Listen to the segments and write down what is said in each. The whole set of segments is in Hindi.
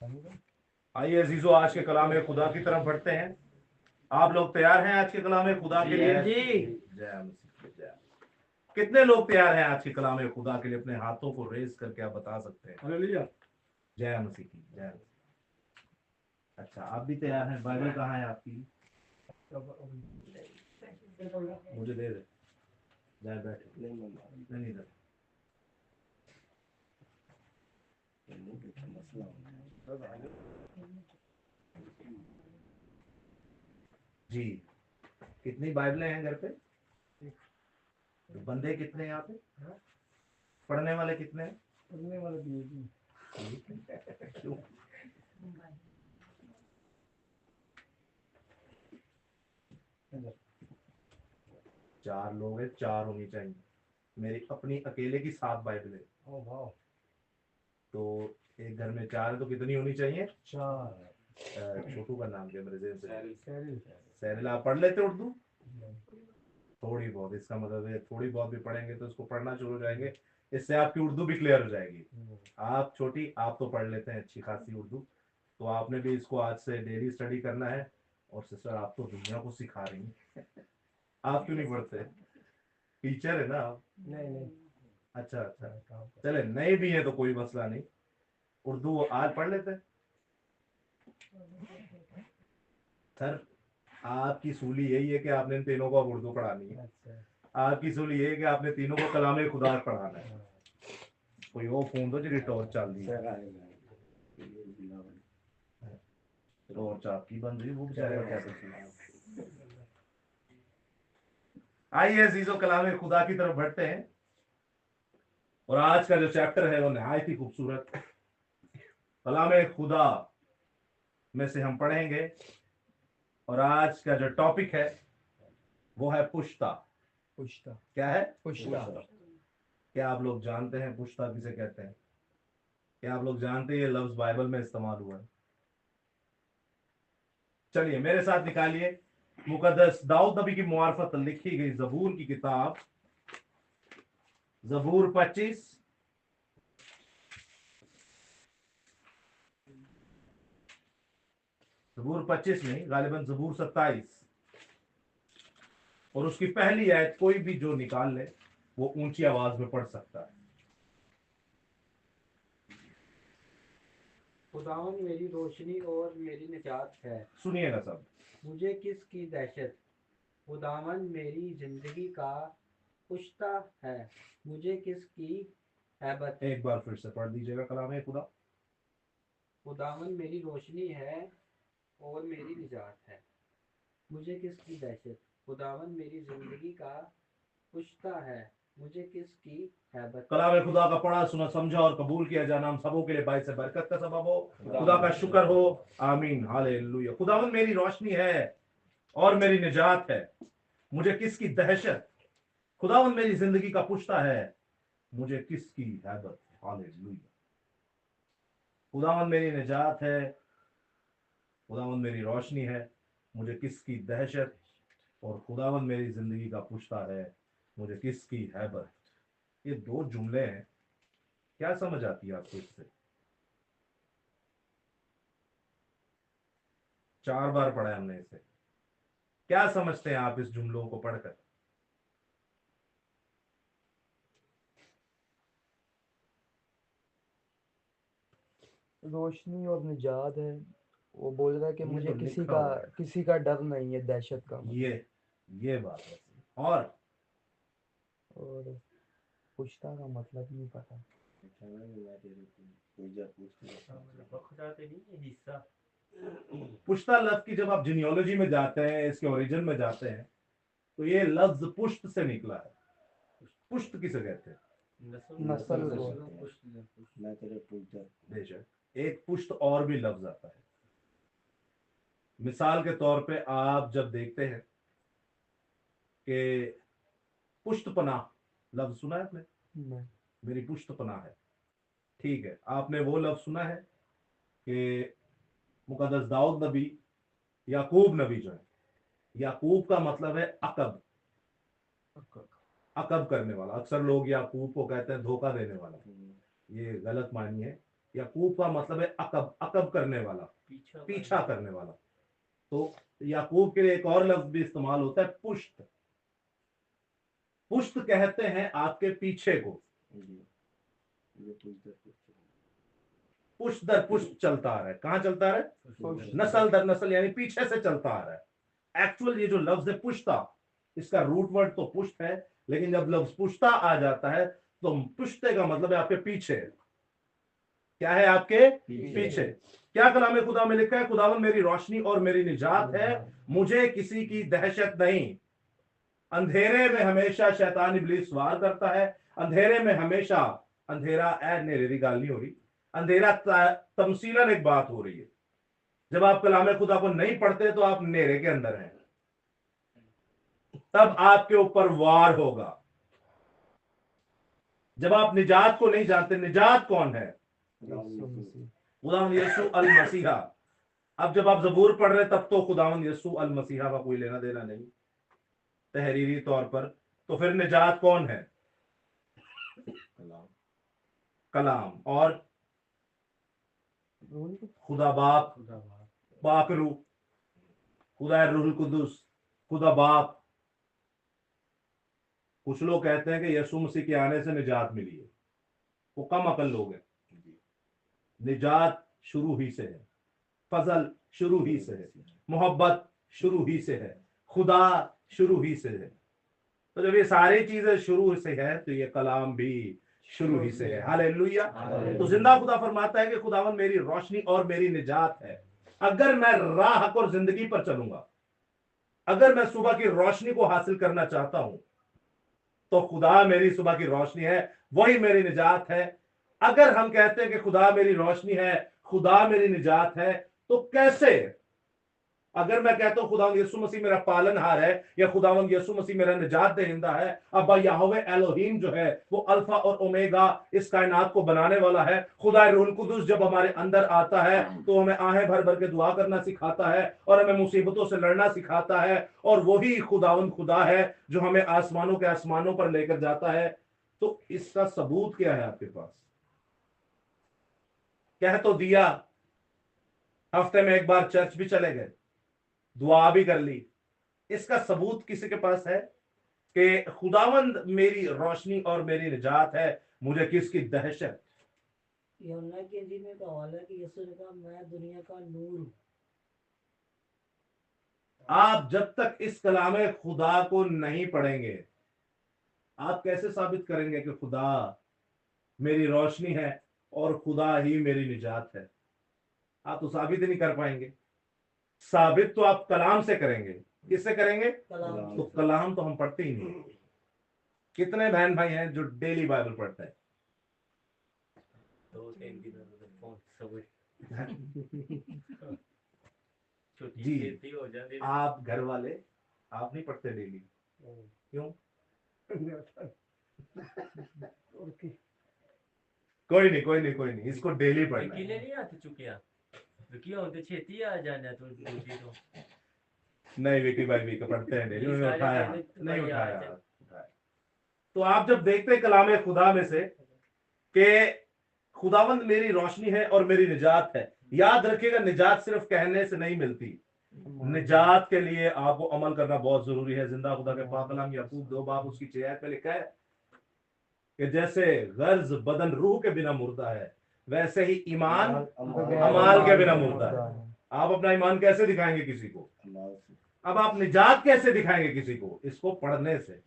आइए अजीजो, आज के कलाम खुदा की तरफ बढ़ते हैं। आप लोग तैयार हैं आज के कलाम खुदा के लिए? जी। जय मसीह जय। कितने लोग तैयार हैं आज के कलाम खुदा के लिए? अपने हाथों को रेस करके आप बता सकते हैं। हालेलुया। जय मसीह की जय। अच्छा, आप भी तैयार हैं? बाइबल कहाँ है आपकी? मुझे दे दे। जाए बैठे। नहीं इधर। जी, कितनी बाइबलें हैं घर पे? तो बंदे कितने हैं यहाँ पे? पढ़ने वाले कितने हैं? पढ़ने वाले क्यों? चार लोग हैं, चार होनी चाहिए। मेरी अपनी अकेले की 7 बाइबल है। तो एक घर में 4 है तो कितनी होनी चाहिए? 4। छोटू का नाम क्या? मेरे जेब से सैरिल। सहरिल। आप पढ़ लेते उर्दू? थोड़ी बहुत। इसका मतलब है थोड़ी बहुत भी पढ़ेंगे तो उसको पढ़ना शुरू हो जाएंगे, इससे आपकी उर्दू भी क्लियर हो जाएगी। आप छोटी, आप तो पढ़ लेते हैं अच्छी खासी उर्दू, तो आपने भी इसको आज से डेली स्टडी करना है। और सिस्टर, आप तो दुनिया को सिखा रही हैं। आप क्यों नहीं पढ़ते? टीचर है ना आप? नहीं। अच्छा अच्छा, चले नहीं भी है तो कोई मसला नहीं। उर्दू आज पढ़ लेते हैं। सर, आपकी सूली यही है कि आपने इन तीनों को उर्दू पढ़ानी है। आपकी सूली यही है कि आपने तीनों को कलाम खुदा पढ़ाना है। कोई वो फोन दो जी टॉर्च चल रही है। टॉर्च आपकी बन रही है, वो बेचारे का क्या कसूर? आइए अजीजों, कलाम खुदा की तरफ बढ़ते हैं। और आज का जो चैप्टर है वो नहायत ही खूबसूरत कलाम खुदा में से हम पढ़ेंगे। और आज का जो टॉपिक है वो है पुश्ता। पुश्ता क्या है? पुश्ता। क्या आप लोग जानते हैं पुश्ता किसे कहते हैं? क्या आप लोग जानते हैं ये लफ्ज बाइबल में इस्तेमाल हुआ है? चलिए मेरे साथ निकालिए मुकद्दस दाऊद नबी की मुआरफत लिखी गई जबूर की किताब, जबूर 25, जबूर 25 नहीं, गालिबन जबूर 27। और उसकी पहली आयत कोई भी जो निकाल ले वो ऊंची आवाज में पढ़ सकता है। खुदावन मेरी रोशनी और मेरी निजात है, सुनिएगा सब। मुझे किसकी दहशत। खुदावन मेरी जिंदगी का पुश्ता है, मुझे किसकी हैबत। एक बार फिर से पढ़ दीजिएगा कलाम खुदा। खुदावन मेरी रोशनी है और मेरी निजात है, मुझे किसकी दहशत। खुदावन मेरी जिंदगी का पुश्ता है, मुझे किसकी हैबत। कलाम खुदा का पढ़ा सुना समझा और कबूल किया जाना हम सबों के लिए बाइस से बरकत का सबब हो। खुदा का शुक्र हो। आमीन हालेलुया। खुदावन मेरी रोशनी है और मेरी निजात है, मुझे किसकी दहशत। खुदावन मेरी जिंदगी का पुश्ता है, मुझे किसकी हैबत। हालेलुया। खुदावन मेरी निजात है, खुदावन मेरी रोशनी है, मुझे किसकी दहशत। और खुदावन मेरी जिंदगी का पुश्ता है, मुझे किसकी हैबत। ये 2 जुमले हैं। क्या समझ आती है आपको इससे? 4 बार पढ़ा है हमने इसे। क्या समझते हैं आप इस जुमलों को पढ़कर? रोशनी और निजात है। वो बोल रहा है कि ये मुझे तो लिखा हुआ है। किसी का डर नहीं है, दहशत का। ये बात है। और पुश्ता का मतलब नहीं पता। पुश्ता लफ्ज की जब आप जिनियोलॉजी में जाते हैं, इसके ओरिजिन में जाते हैं, तो ये लफ्ज पुश्त से निकला है। पुश्त किसे कहते हैं? नस्ल को। बेशक एक पुश्त और भी लफ्ज आता है। मिसाल के तौर पे आप जब देखते हैं कि पुश्त पनाह लफ्ज सुना है आपने? नहीं। मेरी पुश्त पनाह है। ठीक है, आपने वो लफ्ज सुना है कि मुकद्दस दाऊद नबी, याकूब नबी जो है, याकूब का मतलब है अकब, अकब करने वाला। अक्सर लोग याकूब को कहते हैं धोखा देने वाला। ये गलत मानी है। याकूब का मतलब है अकब, अकब करने वाला, पीछा करने वाला। तो याकूब के लिए एक और लफ्ज भी इस्तेमाल होता है, पुश्त। पुश्त कहते हैं आपके पीछे को, पुश्त दर पुश्त चलता आ रहा है। कहां चलता आ रहा है? पुश्त। नस्ल दर नस्ल, यानी पीछे से चलता आ रहा है। एक्चुअल ये जो लफ्ज है पुश्ता, इसका रूट वर्ड तो पुश्त है, लेकिन जब लफ्ज पुश्ता आ जाता है तो पुश्ते का मतलब है आपके पीछे। क्या है? आपके पीछे। क्या कलाम खुदा में लिखा है? खुदावन मेरी रोशनी और मेरी निजात है, मुझे किसी की दहशत नहीं। अंधेरे में हमेशा शैतान इब्लीस वार करता है। अंधेरे में हमेशा, अंधेरा नेरे दी गाल नहीं हो रही, अंधेरा तमसीलन एक बात हो रही है। जब आप कलाम खुदा को नहीं पढ़ते तो आप नेरे के अंदर हैं, तब आपके ऊपर वार होगा। जब आप निजात को नहीं जानते, निजात कौन है? यीशु मसीह। खुदावन यीशु अल मसीहा। अब जब आप जबूर पढ़ रहे तब तो खुदावन यीशु अल मसीहा का कोई लेना देना नहीं तहरीरी तौर पर। तो फिर निजात कौन है? कलाम और खुदा बाप, बाकरू, खुदा रूहुल कुदुस, खुदा बाप। कुछ लोग कहते हैं कि यीशु मसीह के आने से निजात मिली है, वो कम अकल लोग हैं। निजात शुरू ही से है, फजल शुरू ही से है, मोहब्बत शुरू ही से है, खुदा शुरू ही से है। तो जब ये सारी चीजें शुरू से है तो ये कलाम भी शुरू ही से है। हालेलुया। तो जिंदा खुदा फरमाता है कि खुदावन मेरी रोशनी और मेरी निजात है। अगर मैं राह हक और जिंदगी पर चलूंगा, अगर मैं सुबह की रोशनी को हासिल करना चाहता हूं, तो खुदा मेरी सुबह की रोशनी है, वही मेरी निजात है। अगर हम कहते हैं कि खुदा मेरी रोशनी है, खुदा मेरी निजात है, तो कैसे? अगर मैं कहता हूं खुदावंद यीशु मसीह मेरा पालनहार है, या खुदावंद यीशु मसीह मेरा निजात दहिंदा है, अब्बा याहवे एलोहीम जो है वो अल्फा और ओमेगा इस कायनात को बनाने वाला है, खुदा रूहुल कुदुस जब हमारे अंदर आता है तो हमें आहें भर भर के दुआ करना सिखाता है और हमें मुसीबतों से लड़ना सिखाता है, और वही खुदावंद खुदा है जो हमें आसमानों के आसमानों पर लेकर जाता है। तो इसका सबूत क्या है आपके पास? कह तो दिया, हफ्ते में एक बार चर्च भी चले गए, दुआ भी कर ली, इसका सबूत किसी के पास है कि खुदावंद मेरी रोशनी और मेरी निजात है, मुझे किसकी दहशत? यूहन्ना की इंजील में कहा है कि यीशु ने कहा मैं दुनिया का नूर हूं। आप जब तक इस कलामे खुदा को नहीं पढ़ेंगे, आप कैसे साबित करेंगे कि खुदा मेरी रोशनी है और खुदा ही मेरी निजात है? आप तो साबित ही नहीं कर पाएंगे। साबित तो आप कलाम से करेंगे। किससे करेंगे? कलाम तो कलाम तो हम पढ़ते ही नहीं। कितने बहन भाई हैं जो डेली बाइबल पढ़ते हैं? 2-3 दिनों में फोन सब छुट्टी जी। खेती हो जाती है। आप घर वाले, आप नहीं पढ़ते डेली, क्यों? कोई नहीं, कोई नहीं, कोई नहीं, इसको डेली पढ़ना किले है। नहीं आते चुकिया क्यों होते छेती आ जाना तो दूसरी तो नहीं, विकी भाई भी पढ़ते हैं डेली, उन्होंने उठाया, नहीं उठाया। तो आप जब देखते हैं कलाम खुदा में से कि खुदावंद मेरी रोशनी है और मेरी निजात है, याद रखिएगा निजात सिर्फ कहने से नहीं मिलती, निजात के लिए आपको अमल करना बहुत जरूरी है। जिंदा खुदा के पाक कलाम याकूब 2 बाब उसकी 6 आयत पे लिखा है कि जैसे गर्ज बदन रूह के बिना मुर्दा है, वैसे ही ईमान अमाल के बिना मुर्दा है। आप अपना ईमान कैसे दिखाएंगे किसी को? अब आप निजात कैसे दिखाएंगे किसी को? इसको पढ़ने से।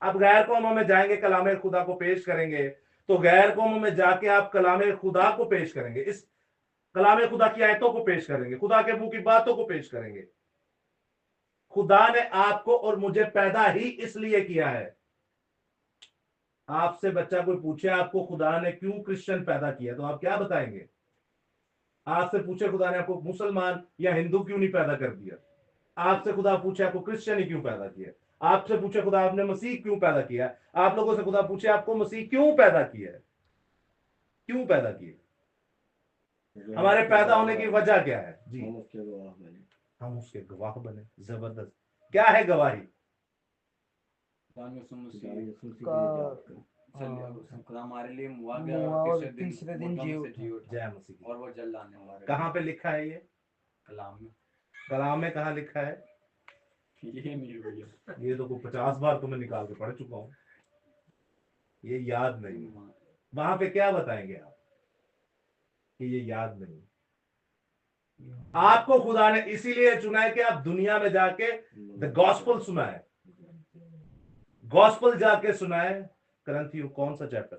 अब गैर कौमों में जाएंगे, कलाम खुदा को पेश करेंगे, तो गैर कौमों में जाके आप कलाम खुदा को पेश करेंगे, इस कलाम खुदा की आयतों को पेश करेंगे, खुदा के मुंह की बातों को पेश करेंगे। खुदा ने आपको और मुझे पैदा ही इसलिए किया है। आपसे बच्चा कोई पूछे आपको खुदा ने क्यों क्रिश्चियन पैदा किया, तो आप क्या बताएंगे? आपसे पूछे खुदा ने आपको मुसलमान या हिंदू क्यों नहीं पैदा कर दिया, आपसे खुदा पूछे आपको क्रिश्चियन ही क्यों पैदा किया, आपसे पूछे खुदा आपने मसीह क्यों पैदा किया, आप लोगों से खुदा पूछे आपको मसीह क्यों पैदा किया है, क्यों पैदा किया? हमारे पैदा होने की वजह क्या है? जी, हम उसके गवाह बने। जबरदस्त। क्या है गवाही? खुदा हमारे लिए मुआ गया मुआ और और तीसरे तीसरे दिन दिन मुर्दों में से जी उठा जय मसीह की। और वो जल लाने वाला है। कहाँ पे लिखा है ये? कलाम में कलाम में कहाँ लिखा है? ये नहीं है भैया। ये तो 50 बार तुम्हें निकाल के पढ़ चुका हूँ, ये याद नहीं। वहां पे क्या बताएंगे आप कि ये याद नहीं? आपको खुदा ने इसीलिए चुना है कि आप दुनिया में जाके द गॉस्पल सुनाए, गॉस्पल जाके सुनाए। करंथियों कौन सा चैप्टर?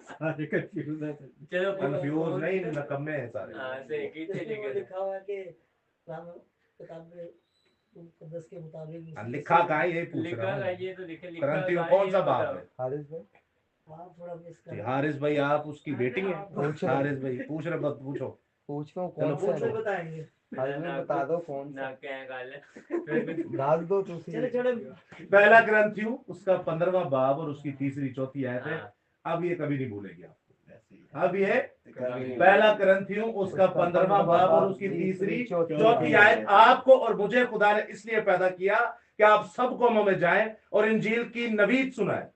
सारे कंफ्यूज है। चलो कंफ्यूज नहीं, नकम्मे हैं सारे। सही कीते इसमें वो लिखे लिखा हुआ है कि किताब में मुकद्दस के मुताबिक लिखा कहाँ है, यही पूछ लिखा रहा है, हूँ। ये तो लिखा लिखा करंथियों है, कौन ये सा बताओ। बाप है? हारिस भाई आप थोड़ा मिस कर जी, रहे हैं। हारिस भाई आप उसकी बेटी है? पूछ रहे हारिस भाई पूछ रहे, बस पूछो। पूछ रहा हूँ चलो कौन सा पूछ है के बताएंगे। हारिस भाई बता दो कौन ना सा क्या गल दास दो चलो तुसी चलो पहला ग्रंथियों उसका 15वां बाब और उसकी तीसरी चौथी आयत है। हाँ। अब ये कभी नहीं भूलेगी आपको। अब ये कभी पहला ग्रंथियों उसका 15वां बाब और उसकी तीसरी चौथी आयत। आपको और मुझे खुदा ने इसलिए पैदा किया कि आप सब कौमों में जाएं और इंजील की नवीद सुनाएं,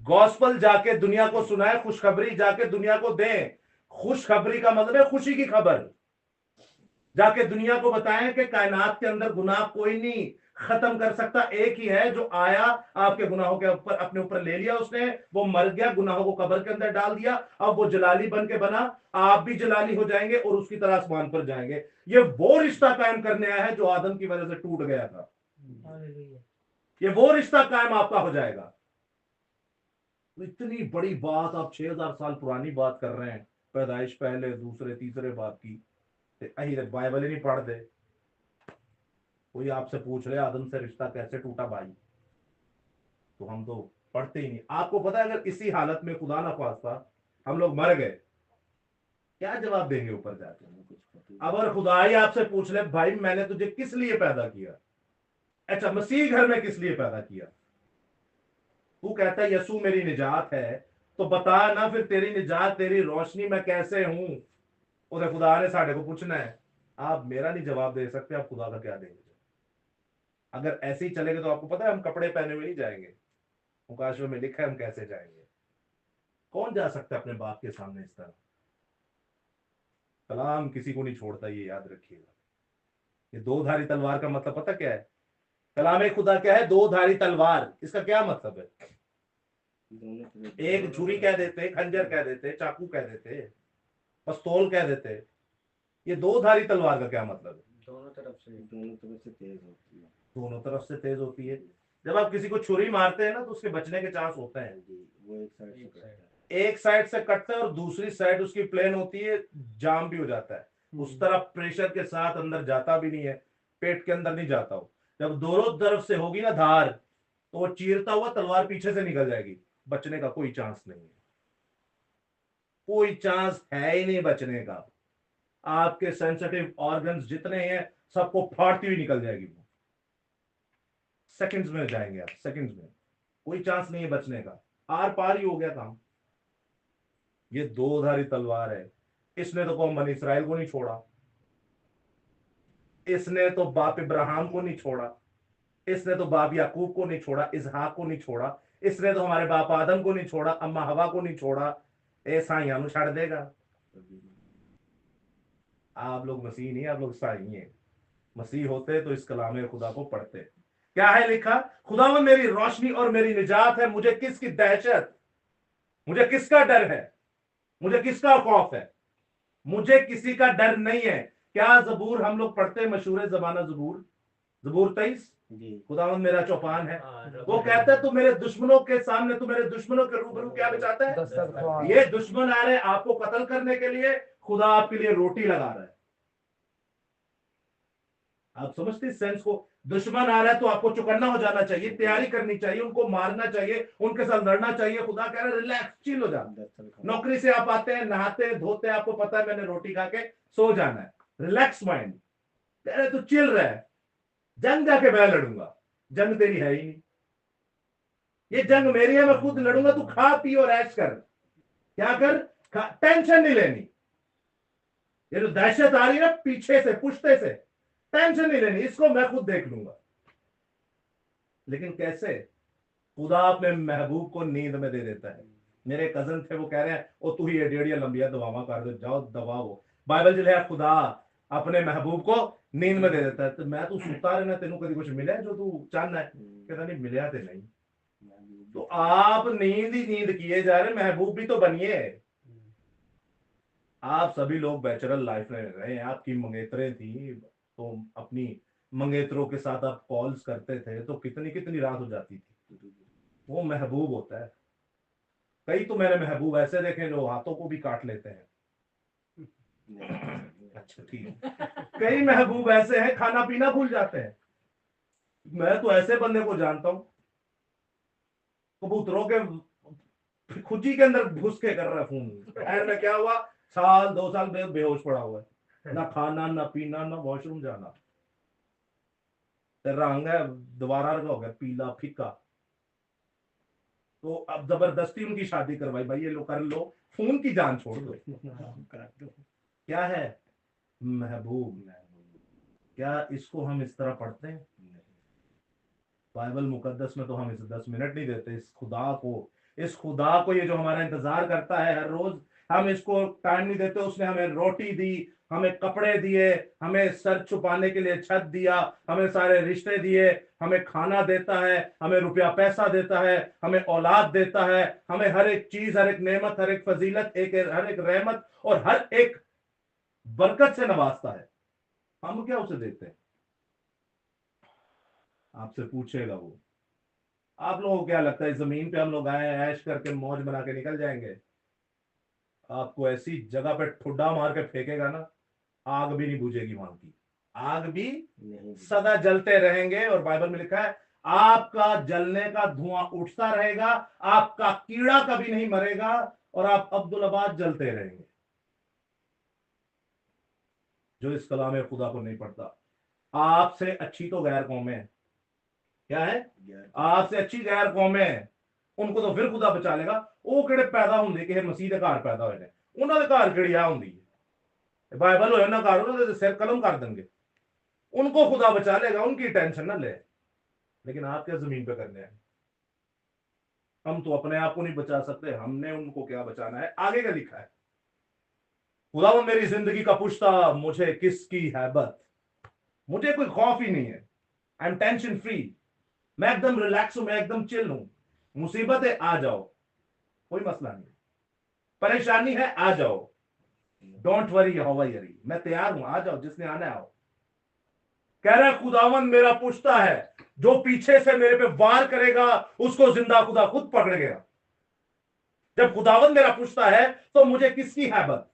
गॉस्पल जाके दुनिया को सुनाएं, खुशखबरी जाके दुनिया को दें। खुशखबरी का मतलब है खुशी की खबर। जाके दुनिया को बताएं कि कायनात के अंदर गुनाह कोई नहीं खत्म कर सकता, एक ही है जो आया, आपके गुनाहों के ऊपर अपने ऊपर ले लिया उसने, वो मर गया, गुनाहों को कब्र के अंदर डाल दिया, अब वो जलाली बन के बना, आप भी जलाली हो जाएंगे और उसकी तरह आसमान पर जाएंगे। ये वो रिश्ता कायम करने आया है जो आदम की वजह से टूट गया था। हालेलुया। ये वो रिश्ता कायम आपका हो जाएगा। तो इतनी बड़ी बात आप 6000 साल पुरानी बात कर रहे हैं, पैदाइश पहले दूसरे तीसरे बाप की, बाइबल ही नहीं पढ़ते। कोई आपसे पूछ रहे आदम से रिश्ता कैसे टूटा भाई, तो हम तो पढ़ते ही नहीं। आपको पता है अगर इसी हालत में खुदा ना खास्ता हम लोग मर गए, क्या जवाब देंगे ऊपर जाके? अब अगर खुदा ही आपसे पूछ ले भाई मैंने तुझे किस लिए पैदा किया, अच्छा मसीह घर में किस लिए पैदा किया, तू कहता है यसू मेरी निजात है, तो बता ना फिर तेरी निजात तेरी रोशनी मैं कैसे हूं? उधर खुदा ने साढ़े को पूछना है। आप मेरा नहीं जवाब दे सकते, आप खुदा का क्या देंगे? अगर ऐसे ही चलेंगे तो आपको पता है हम कपड़े पहने हुए नहीं जाएंगे, मुकाशवे में लिखा है हम कैसे जाएंगे। कौन जा सकता है अपने बाप के सामने इस तरह? कलाम किसी को नहीं छोड़ता, ये याद रखिएगा। ये दो धारी तलवार का मतलब पता क्या है? कलाम खुदा क्या है? दो धारी तलवार। इसका क्या मतलब है? एक छुरी कह देते, खंजर कह देते, चाकू कह देते, पिस्तौल कह देते। ये दो धारी तलवार का क्या मतलब है? दोनों तरफ से तेज होती है। दोनों तरफ से तेज होती है। जब आप किसी को छुरी मारते हैं ना तो उसके बचने के चांस होते हैं। वो एक साइड से करता है। एक साइड से कटता है और दूसरी साइड उसकी प्लेन होती है, जाम भी हो जाता है। उस तरफ प्रेशर के साथ अंदर जाता भी नहीं है, पेट के अंदर नहीं जाता हो। जब दोनों तरफ से होगी ना धार, तो वो चीरता हुआ तलवार पीछे से निकल जाएगी, बचने का कोई चांस नहीं है। कोई चांस है ही नहीं बचने का। आपके सेंसिटिव ऑर्गन्स जितने हैं सबको फाड़ती हुई निकल जाएगी वो। सेकंड्स में जाएंगे आप, सेकंड्स में। कोई चांस नहीं है बचने का, आर पार ही हो गया काम। ये दो धारी तलवार है। इसने तो कौम बनी इसराइल को नहीं छोड़ा, इसने तो बाप इब्राहिम को नहीं छोड़ा, इसने तो बाप याकूब को नहीं छोड़ा, इसहाक को नहीं छोड़ा, इसने तो हमारे बाप आदम को नहीं छोड़ा, अम्मा हवा को नहीं छोड़ा। ऐसा ही छाड़ देगा। आप लोग मसीह नहीं, आप लोग ईसाई हैं। मसीह होते तो इस कलाम खुदा को पढ़ते। क्या है लिखा? खुदावन मेरी रोशनी और मेरी निजात है, मुझे किसकी दहशत, मुझे किसका डर है, मुझे किसका खौफ है? मुझे किसी का डर नहीं है। क्या जबूर हम लोग पढ़ते हैं, मशहूर जमाना जबूर, जबूर 23, खुदावन मेरा चौपान है। वो कहता है तू मेरे दुश्मनों के सामने, तू मेरे दुश्मनों के रूबरू क्या बिछाता है? दस्तरख्वान। ये दुश्मन आ रहे हैं आपको कत्ल करने के लिए, खुदा आपके लिए रोटी लगा रहा है। आप समझते इस सेंस को? दुश्मन आ रहा है तो आपको चुकन्ना हो जाना चाहिए, तैयारी करनी चाहिए, उनको मारना चाहिए, उनके साथ लड़ना चाहिए। खुदा कह रहा है रिलैक्स, चिल हो जा। नौकरी से आप आते हैं, नहाते हैं, धोते हैं, आपको पता है मैंने रोटी खा के सो जाना है, रिलैक्स माइंड। कह रहे तू चिल रहा है, जंग जाके मैं लड़ूंगा। जंग तेरी है ही नहीं, ये जंग मेरी है, मैं खुद लड़ूंगा। तू खा पी और ऐश कर। क्या कर? टेंशन नहीं लेनी। ये जो दहशत आ रही है ना पीछे से, पुश्ते से, टेंशन नहीं लेनी, इसको मैं खुद देख लूंगा। लेकिन कैसे? खुदा अपने महबूब को नींद में दे देता है। मेरे कजन थे, वो कह रहे हैं ओ तू ही एडिया लंबिया दवावा कर दो, जाओ दबाओ। बाइबल जो है खुदा अपने महबूब को नींद में दे देता है। तो मैं तू सुता रहना, तेनू कभी कुछ मिला है जो तू चाहना है? कहता नहीं मिला तो नहीं। तो आप नींद ही नींद किए जा रहे, महबूब भी तो बनिए। आप सभी लोग बैचलर लाइफ में रहे, आपकी मंगेतरें थी तो अपनी मंगेतरों के साथ आप कॉल्स करते थे तो कितनी कितनी रात हो जाती थी। वो महबूब होता है। कई तो मैंने महबूब ऐसे देखे जो हाथों को भी काट लेते हैं। अच्छा ठीक है। कई महबूब ऐसे हैं खाना पीना भूल जाते हैं। मैं तो ऐसे बंदे को जानता हूं, कबूतरों के खुजी के अंदर घुस के कर रहा है फोन। एंड में क्या हुआ, साल 2 साल बेहोश पड़ा हुआ है, ना खाना ना पीना ना वॉशरूम जाना। तेरा रंग है दोबारा हो गया पीला फीका। तो अब जबरदस्ती उनकी शादी करवाई, भाई ये लो कर लो, फोन की जान छोड़ दो। क्या है महबूब? क्या इसको हम इस तरह पढ़ते हैं? बाइबल मुकद्दस में तो हम इसे 10 मिनट नहीं देते इस खुदा को ये जो हमारा इंतजार करता है हर रोज, हम इसको टाइम नहीं देते। उसने हमें रोटी दी, हमें कपड़े दिए, हमें सर छुपाने के लिए छत दिया, हमें सारे रिश्ते दिए, हमें खाना देता है, हमें रुपया पैसा देता है, हमें औलाद देता है, हमें हर एक चीज, हर एक नेमत, हर एक फजीलत, हर एक रहमत और हर एक बरकत से नवाजता है। हम क्या उसे देते हैं? आपसे पूछेगा वो। आप लोगों को क्या लगता है जमीन पे हम लोग आए ऐश करके मौज बना के निकल जाएंगे? आपको ऐसी जगह पे ठुड्डा मार के फेंकेगा ना, आग भी नहीं बुझेगी वहां की, आग भी सदा जलते रहेंगे। और बाइबल में लिखा है आपका जलने का धुआं उठता रहेगा, आपका कीड़ा कभी नहीं मरेगा और आप अब्दुल जलते रहेंगे। जो इस कलाम खुदा को नहीं पढ़ता, आपसे अच्छी तो गैर कौमें है। क्या है? आपसे अच्छी गैर कौमें, उनको तो फिर खुदा बचा लेगा। वो किहड़े पैदा होंगे कि मसीह के घर पैदा होए ने, उन्होंने घर किहड़ी आ होंदी है। बाइबल होए ना घर, उन्होंने सिर कलम कर देंगे, उनको खुदा बचा लेगा, उनकी टेंशन ना ले। लेकिन आप क्या जमीन पे करने हैं? हम तो अपने आप को नहीं बचा सकते, हमने उनको क्या बचाना है? आगे का लिखा है खुदा मेरी जिंदगी का पुश्ता, मुझे किसकी हैबत। मुझे कोई खौफ ही नहीं है। I am tension free. मैं एकदम रिलैक्स हूं, मैं एकदम चिल हूं। मुसीबतें आ जाओ, कोई मसला नहीं। परेशानी है आ जाओ, डोंट वरी हवाई, मैं तैयार हूं, आ जाओ, जिसने आना है आओ। कह रहा है खुदावन मेरा पुश्ता है, जो पीछे से मेरे पे वार करेगा उसको जिंदा खुदा खुद पकड़ गया। जब खुदावन मेरा पुश्ता है तो मुझे किसकी हैबत?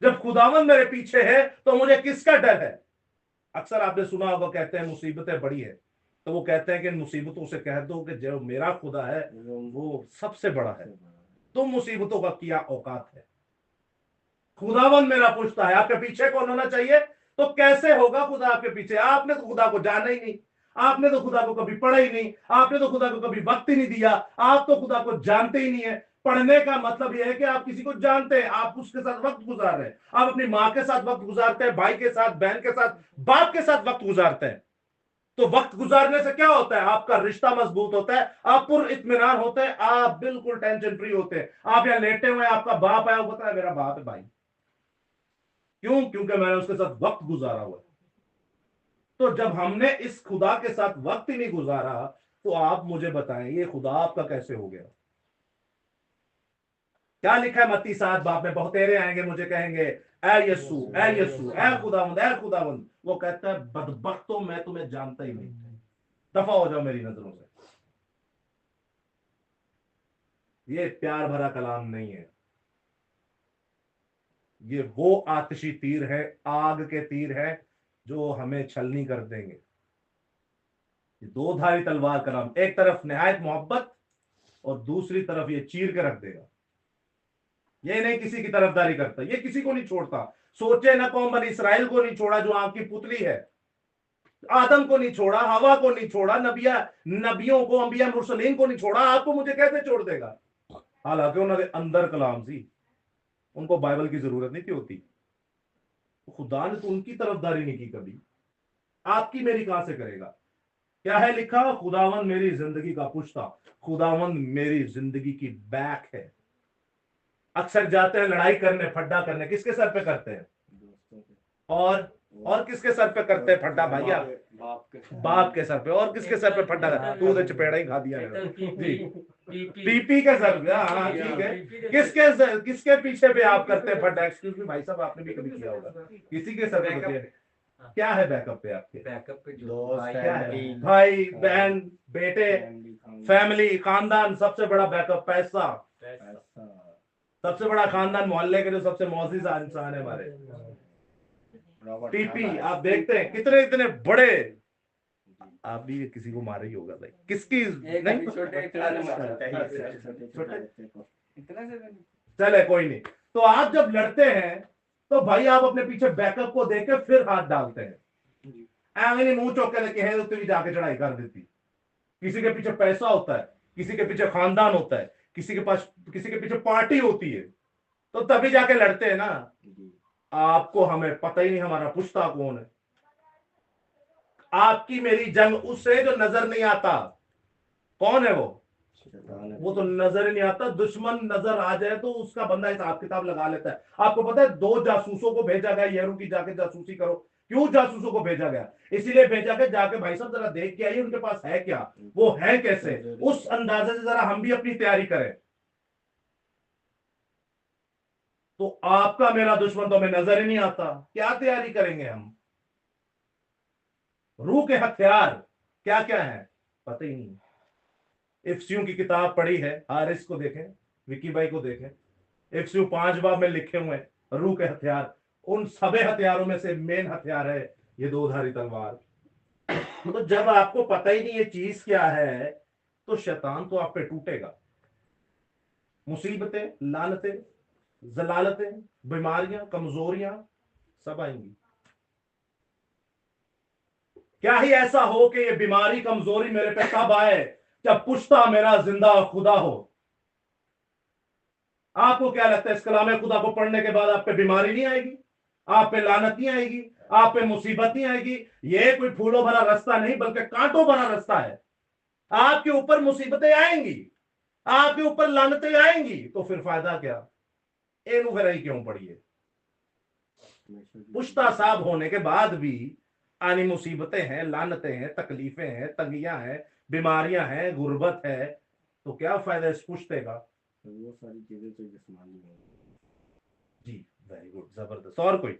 जब खुदावन मेरे पीछे है तो मुझे किसका डर है? अक्सर आपने सुना होगा, कहते हैं मुसीबतें बड़ी है, तो वो कहते हैं कि मुसीबतों से कह दो कि जो मेरा खुदा है वो सबसे बड़ा है, तुम मुसीबतों का क्या औकात है। खुदावन मेरा पुश्ता है, आपके पीछे कौन होना चाहिए? तो कैसे होगा खुदा आपके पीछे? आपने तो खुदा को जाना ही नहीं, आपने तो खुदा को कभी पढ़ा ही नहीं, आपने तो खुदा को कभी वक्त ही नहीं दिया, आप तो खुदा को जानते ही नहीं है। पढ़ने का मतलब यह है कि आप किसी को जानते हैं, आप उसके साथ वक्त गुजार रहे हैं, आप अपनी माँ के साथ वक्त गुजारते हैं, भाई के साथ, बहन के साथ, बाप के साथ वक्त गुजारते हैं। तो वक्त गुजारने से क्या होता है? आपका रिश्ता मजबूत होता है, आप पुर इत्मीनान होते हैं, आप बिल्कुल टेंशन फ्री होते हैं। आप यहाँ लेटे हुए हैं, आपका बाप आया, वो बताया मेरा बाप है भाई। क्यों? क्योंकि मैंने उसके साथ वक्त गुजारा हुआ है। तो जब हमने इस खुदा के साथ वक्त ही नहीं गुजारा, तो आप मुझे बताएं ये खुदा आपका कैसे हो गया? क्या लिखा है मत्ती 7 बाब में? बहुतेरे आएंगे मुझे कहेंगे ऐ यस्सु, ऐ यस्सु, ऐ खुदावंद, ऐ खुदावंद। वो कहता है बदबख्तों, मैं तुम्हें जानता ही नहीं, दफा हो जाओ मेरी नजरों से। ये प्यार भरा कलाम नहीं है, ये वो आतिशी तीर है, आग के तीर है जो हमें छलनी कर देंगे। ये दो धारी तलवार कलाम, एक तरफ निहायत मोहब्बत और दूसरी तरफ ये चीर के रख देगा। ये नहीं किसी की तरफदारी करता, ये किसी को नहीं छोड़ता। सोचे ना कौम बनी इसराइल को नहीं छोड़ा जो आपकी पुतली है, आदम को नहीं छोड़ा, हवा को नहीं छोड़ा, नबियों को, अंबिया मुरसलीन को नहीं छोड़ा, आपको मुझे कैसे छोड़ देगा? हालांकि उन्होंने अंदर कलाम सी, उनको बाइबल की जरूरत नहीं थी होती। खुदा ने तो उनकी तरफदारी नहीं की कभी, आपकी मेरी कहां से करेगा? क्या है लिखा? खुदावन मेरी जिंदगी का पुश्ता, खुदावन मेरी जिंदगी की बैक है। अक्सर जाते हैं लड़ाई करने, फड्डा करने, किसके सर पे करते हैं? दोस्तों के और किसके सर पे करते हैं फड्डा भैया? बाप के बाप के सर पे। और किसके सर पे फड्डा करते हैं? तू तो चपेड़ा ही खा दिया एक तो है। पीपी जी, पीपी पीपी के सर पे। हाँ ठीक है। किसके पीछे पे आप करते हैं फड्डा? एक्सक्यूज मी भाई साहब, आपने भी कभी किया होगा। किसी के सर पे होती है। क्या है बैकअप पे आपके? बैकअप पे जो दोस्त, भाई क्या है? फैमिली, भाई बहन बेटे, फैमिली, फैमिली, खानदान, सबसे बड़ा बैकअप पैसा। पैसा। ऐसा सबसे बड़ा खानदान, मोहल्ले के जो सबसे मौजूद इंसान है हमारे। Robert TP Thomas. आप देखते हैं कितने इतने बड़े। आप भी किसी को मारे ही होगा भाई। किसकी एक नहीं? अभी छोटे इतना से चले कोई नहीं। तो आप जब लड़ते हैं तो भाई आप अपने पीछे बैकअप को देख के फिर हाथ डालते हैं। ऐਵੇਂ नहीं मुंह चौके लेके है तो भी जाके चढ़ाई कर देती। किसी के पीछे पैसा होता है, किसी के पीछे खानदान होता है, किसी के पीछे पार्टी होती है, तो तभी जाके लड़ते हैं ना। आपको हमें पता ही नहीं हमारा पुश्ता कौन है। आपकी मेरी जंग उससे जो नजर नहीं आता। कौन है वो तो नजर ही नहीं आता। दुश्मन नजर आ जाए तो उसका बंदा हिसाब किताब लगा लेता है। आपको पता है 2 जासूसों को भेजा गया येरू की, जाके जासूसी करो। क्यों जासूसों को भेजा गया? इसीलिए भेजा गया जाके भाई साहब जरा देख के आइए उनके पास है क्या, वो है कैसे। उस अंदाजे से जरा हम भी अपनी तैयारी करें। तो आपका मेरा दुश्मन तो हमें नजर ही नहीं आता, क्या तैयारी करेंगे हम? रूह के हथियार क्या क्या है पता ही नहीं। इफ्सियों की किताब पढ़ी है, हारिस को देखें, विकी भाई को देखें। इफ्सियों 5 बाब में लिखे हुए हैं रूह के हथियार। उन सभी हथियारों में से मेन हथियार है ये 2 धारी तलवार। तो जब आपको पता ही नहीं ये चीज क्या है तो शैतान तो आप पे टूटेगा। मुसीबतें, लानतें, जलालतें, बीमारियां, कमजोरियां सब आएंगी। क्या ही ऐसा हो कि ये बीमारी, कमजोरी मेरे पे तब आए जब पुश्ता मेरा जिंदा खुदा हो। आपको क्या लगता है इस कलाम खुदा को पढ़ने के बाद आप पे बीमारी नहीं आएगी, आप पे लानत नहीं आएगी, आप पे मुसीबत नहीं आएगी? ये कोई फूलों भरा रास्ता नहीं बल्कि कांटों भरा रास्ता है। आपके ऊपर मुसीबतें आएंगी, आपके ऊपर लानतें आएंगी, तो फिर फायदा क्या? एनु फिर ही क्यों पढ़िए? पुश्ता साहब होने के बाद भी आनी मुसीबतें हैं, लानतें हैं, तकलीफें हैं, तंगियां हैं, बीमारियां हैं, गुर्बत है, तो क्या फायदा इस पुश्ते का? वो सारी चीजें तो जिस्मानी हैं। जी वेरी गुड, जबरदस्त। और कोई?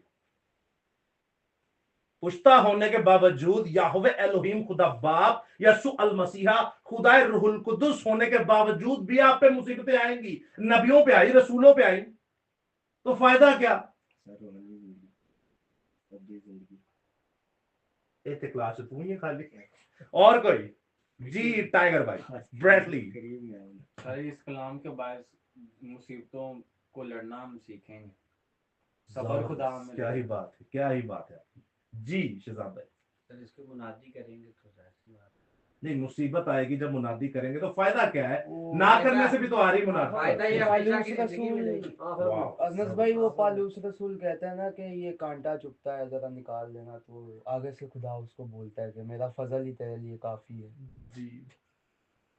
पुश्ता होने के बावजूद याहवे एलोहीम खुदा बाप यसु अल मसीहा खुदाए रूहुल कुदुस होने के बावजूद भी आप पे मुसीबतें आएंगी। नबियों पे आई, रसूलों पे आई, तो फायदा क्या? रूहानी जिंदगी, अब्दी जिंदगी। एक क्लास तू ही है खाली। और कोई? जी टाइगर भाई, ब्रैडली। करीब में आए। सर इस कलाम के बाद मुसीबतों को लड़ना हम सीखेंगे। सबर खुदा में क्या ही बात है, क्या ही बात है। जी शहजाद भाई। सर इसको मुनादी करेंगे तो जाहिर सी बात है। नहीं, मुसीबत आएगी जब मुनादी करेंगे तो फायदा क्या है? वो ना करने से भी तो आ रही मुनादी। फायदा ये हमेशा की जिंदगी रसूल मिलेगी। वाह। अजनस भाई, वो पालूस रसूल कहते हैं ना कि ये कांटा चुभता है जरा निकाल लेना, तो आगे से खुदा उसको बोलता है कि मेरा फजल ही तेरे लिए काफी है। जी,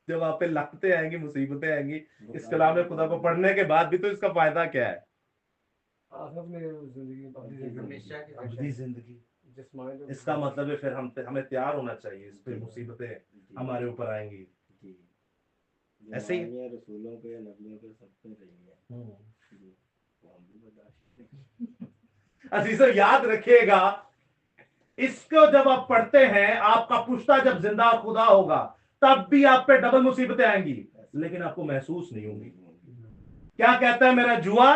जब आप पे लगते आएंगी, मुसीबतें आएंगी, इस कलाम खुदा को पढ़ने के बाद भी तो इसका फायदा क्या है? हमेशा की अब्दी जिंदगी। इसका मतलब है फिर हमें तैयार होना चाहिए, इस पे मुसीबतें हमारे ऊपर आएंगी। जी। ऐसे ही? बीमारियां रसूलों पे, नबियों पे, सब पे रही है। जी। तो हम भी बर्दाश्त अजीजों याद रखिएगा, इसको जब आप पढ़ते हैं, आपका पुश्ता जब जिंदा खुदा होगा तब भी आप पे डबल मुसीबतें आएंगी, लेकिन आपको महसूस नहीं होंगी। क्या कहता है मेरा जुआ?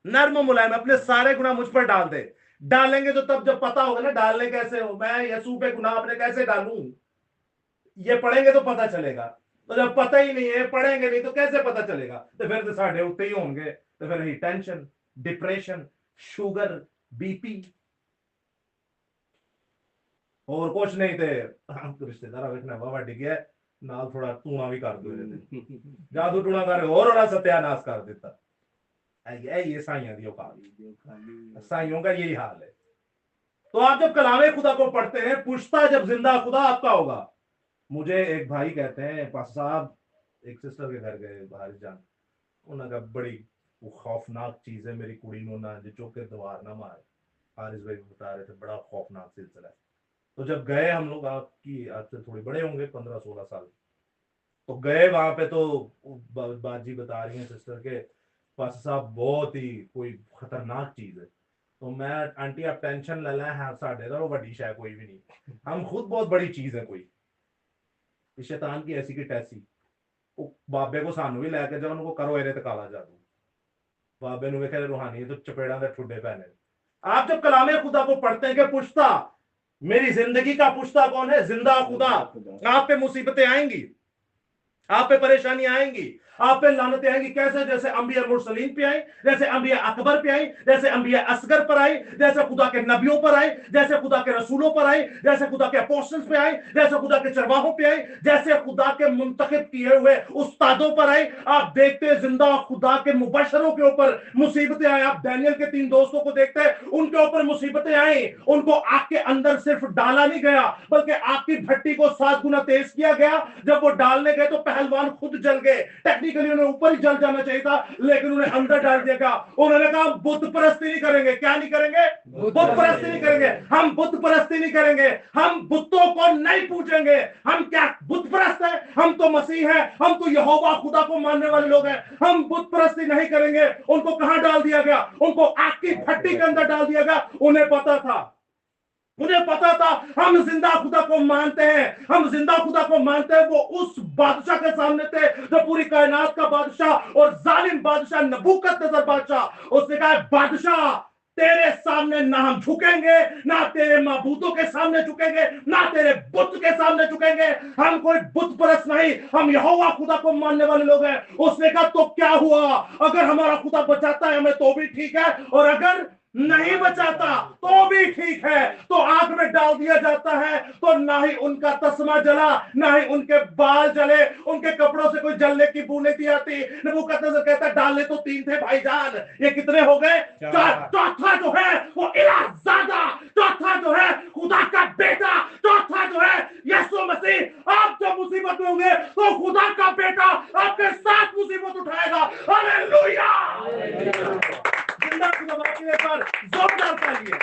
नर्म मुलायम, अपने सारे गुनाह मुझ पर डाल दे। डालेंगे तो तब जब पता होगा ना डालने कैसे हो। मैं यसू पे गुनाह अपने कैसे डालूं, ये पढ़ेंगे तो पता चलेगा। तो जब पता ही नहीं है, पढ़ेंगे नहीं तो कैसे पता चलेगा? तो फिर तो साढ़े उत्ते ही होंगे। तो फिर ही टेंशन, डिप्रेशन, शुगर, बीपी और कुछ नहीं थे। रिश्तेदार बैठना बाबा डिग गया नाल थोड़ा टूणा भी कर दो, जादू टूणा कर और सत्यानाश कर देता। ये साइयों की औकात, साइयों का यही हाल है। तो आप जब कलामे खुदा को पढ़ते हैं, पुश्ता जब जिंदा खुदा आपका होगा मुझे एक भाई कहते हैं, पास साहब एक सिस्टर के घर गए बाहर जान, उन्होंने कहा बड़ी वो खौफनाक चीज है मेरी कुड़ी नो ना जो के द्वार ना मार। हारिस भाई बता रहे थे बड़ा खौफनाक सिलसिला है। तो जब गए हम लोग, आपकी आपसे थोड़ी बड़े होंगे 15-16 साल, तो गए वहां पे तो बाजी बता रही है सिस्टर के पास साहब बहुत ही कोई खतरनाक चीज है। तो मैं आंटी आप टेंशन ले लें, हाँ साढ़े तो बड़ी शायद कोई भी नहीं, हम खुद बहुत बड़ी चीज है कोई शैतान की ऐसी की टैसी। वो बाबे को सानू भी लैके जाओ उनको करो एरे काला जादू, बाबे ने वेखे रूहानी तो चपेड़ा दे ठुड्डे पहने। आप जब कलामे खुदा को पढ़ते हैं कि पुश्ता मेरी जिंदगी का पुश्ता कौन है, जिंदा खुदा। आप पे मुसीबतें आएंगी, आप पे परेशानी आएंगी, आप पे लानतें आएंगी। कैसे? जैसे अंबिया मुरसलीन पे आई, जैसे अंबिया अकबर पे आई, जैसे अंबिया असगर पर आई, जैसे खुदा के नबियों पर आई, जैसे खुदा के रसूलों पर आई, जैसे खुदा के अपोस्टल्स पे आई, जैसे खुदा के चरवाहों पे आई, जैसे खुदा के मुंतखब किए हुए उस्तादों पर आई। आप देखते हैं जिंदा खुदा के मुबशरों के ऊपर मुसीबतें आई। आप डैनियल के 3 दोस्तों को देखते हैं, उनके ऊपर मुसीबतें आई। उनको आग के अंदर सिर्फ डाला नहीं गया, बल्कि आग की भट्टी को 7 गुना तेज किया गया। जब वो डालने गए तो पहलवान खुद जल गए। टेक्निकली उन्हें ऊपर ही जल जाना चाहिए था, लेकिन उन्हें अंदर डाल दिया गया। उन्होंने कहा बुत परस्ती नहीं करेंगे। क्या नहीं करेंगे? बुत परस्ती नहीं करेंगे। हम बुत परस्ती नहीं करेंगे, हम बुतों को नहीं पूजेंगे। हम क्या बुत परस्त है? हम तो मसीह है, हम तो यहोवा खुदा को मानने वाले लोग हैं। हम बुत परस्ती नहीं करेंगे। उनको कहां डाल दिया गया? उनको आग की भट्टी के अंदर डाल दिया गया। उन्हें पता था, उन्हें पता था हम जिंदा खुदा को मानते हैं, हम जिंदा खुदा को मानते हैं। वो उस बादशाह के सामने थे जो पूरी कायनात का बादशाह और जालिम बादशाह नबूकदनेस्सर बादशाह। उसने कहा बादशाह तेरे सामने ना हम झुकेंगे, ना तेरे माबूदों के सामने झुकेंगे, ना तेरे बुत के सामने झुकेंगे। हम कोई बुत परस्त नहीं, हम यहोवा खुदा को मानने वाले लोग हैं। उसने कहा तो क्या हुआ? अगर हमारा खुदा बचाता है हमें तो भी ठीक है, और अगर नहीं बचाता तो भी ठीक है। तो आग में डाल दिया जाता है तो ना ही उनका तस्मा जला, ना ही उनके बाल जले, उनके कपड़ों से कोई जलने की बू नहीं आती। नबूकदनेस्सर कहता डालने तो 3 थे भाईजान, ये कितने हो गए? 4। चौथा जो है वो इलाहज़ादा, चौथा जो है खुदा का बेटा, चौथा जो है यीशु मसीह। आप जब मुसीबत में होंगे तो खुदा का बेटा आपके साथ मुसीबत उठाएगा। हालेलुया। जिंदा खुदा बाकी पर जोरदार तालियां।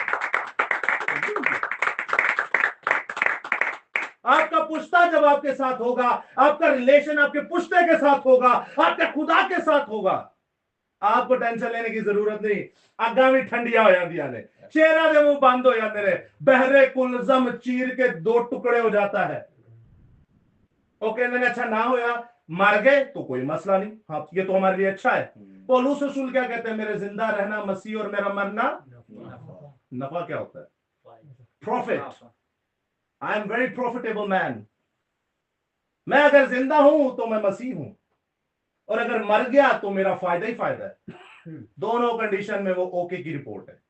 आपका पुश्ता जब आपके साथ होगा, आपका रिलेशन आपके पुश्ते के साथ होगा, आपके खुदा के साथ होगा, आपको टेंशन लेने की जरूरत नहीं। अग्गा भी ठंडिया हो जाती ने, चेहरा दे मुंह बंद हो जाते रहे, बहरे कुलजम चीर के 2 टुकड़े हो जाता है। ओके मैंने अच्छा ना होया, मर गए तो कोई मसला नहीं, हाँ ये तो हमारे लिए अच्छा है। पौलुस रसूल क्या कहते हैं? मेरे जिंदा रहना मसीह और मेरा मरना नफा। क्या होता है? Profit. I am very profitable man. मैं अगर जिंदा हूं तो मैं मसीह हूं, और अगर मर गया तो मेरा फायदा ही फायदा है। दोनों कंडीशन में वो ओके की रिपोर्ट है।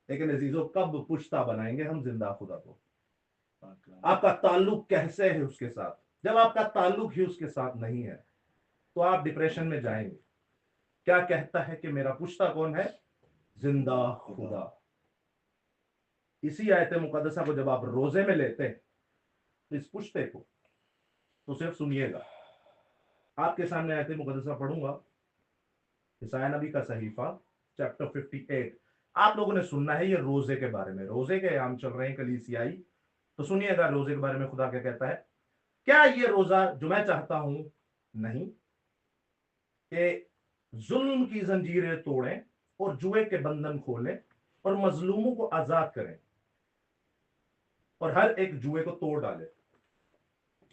लेकिन अजीजों कब पुश्ता बनाएंगे हम जिंदा खुदा को? आपका ताल्लुक कैसे है उसके साथ? जब आपका ताल्लुक ही उसके साथ नहीं है तो आप डिप्रेशन में जाएंगे। क्या कहता है कि मेरा पुश्ता कौन है? जिंदा खुदा। इसी आयत मुकद्दसा को जब आप रोजे में लेते हैं, इस पुश्ते को, तो सिर्फ सुनिएगा। आपके सामने आयत मुकद्दसा पढ़ूंगा, यशायाह नबी का सहीफा चैप्टर 58। आप लोगों ने सुनना है ये रोजे के बारे में, रोजे के आम चल रहे हैं कलीसियाई, तो सुनिएगा रोजे के बारे में खुदा क्या कहता है। क्या ये रोजा जो मैं चाहता हूं नहीं कि जुल्म की जंजीरें तोड़ें और जुए के बंधन खोलें और मजलूमों को आजाद करें और हर एक जुए को तोड़ डाले।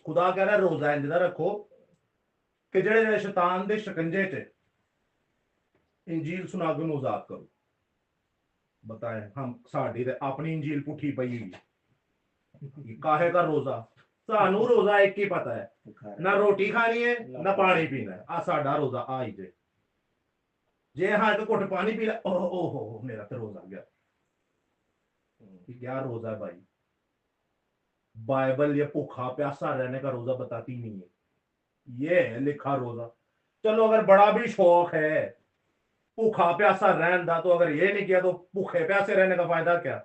खुदा कह रहा है रोजा इंतजार रखो कि जेड़े जेड़े शैतान दे शिकंजे च इंजील सुना के आजाद करो। बताएं हम साड़ी ते अपनी इंजील पुठी पई काहे का रोजा? सानू रोजा एक ही पता है, ना रोटी खानी है ना पानी पीना है। आ साडा रोजा आ ही जे हाँ तो घुट पानी पी ला, ओहो मेरा तो रोजा गया। क्या रोजा है भाई? बाइबल ये भूखा प्यासा रहने का रोजा बताती नहीं है, ये है लिखा रोजा। चलो अगर बड़ा भी शौक है भूखा प्यासा रहने का, तो अगर ये नहीं किया तो भूखे प्यासे रहने का फायदा क्या?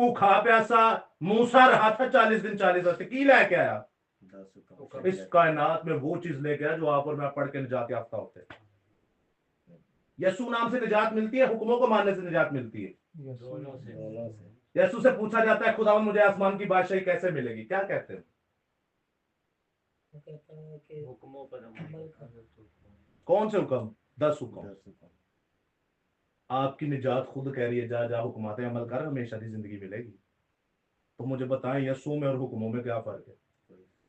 भूखा प्यासा मूसा रहा था 40 दिन 40 रात, की लेके आया 10 हुक्म इस कायनात में, वो चीज लेके आया जो आप और मैं पढ़ के निजात याफ्ता होते हैं। यसू नाम से निजात मिलती है, हुक्मों को मानने से निजात मिलती है। दोनों से। दोनों से। यसू से पूछा जाता है खुदावन मुझे आसमान की बादशाही कैसे मिलेगी, क्या कहते हैं? वो कहता है कि हुक्मों पर अमल कर। कौन से हुक्म? 10 हुक्म। 10 हुक्म। आपकी निजात खुद कह रही है जा जा हुक्माते अमल कर, हमेशा की जिंदगी मिलेगी। तो मुझे बताएं यसू में और हुक्मों में क्या फर्क है?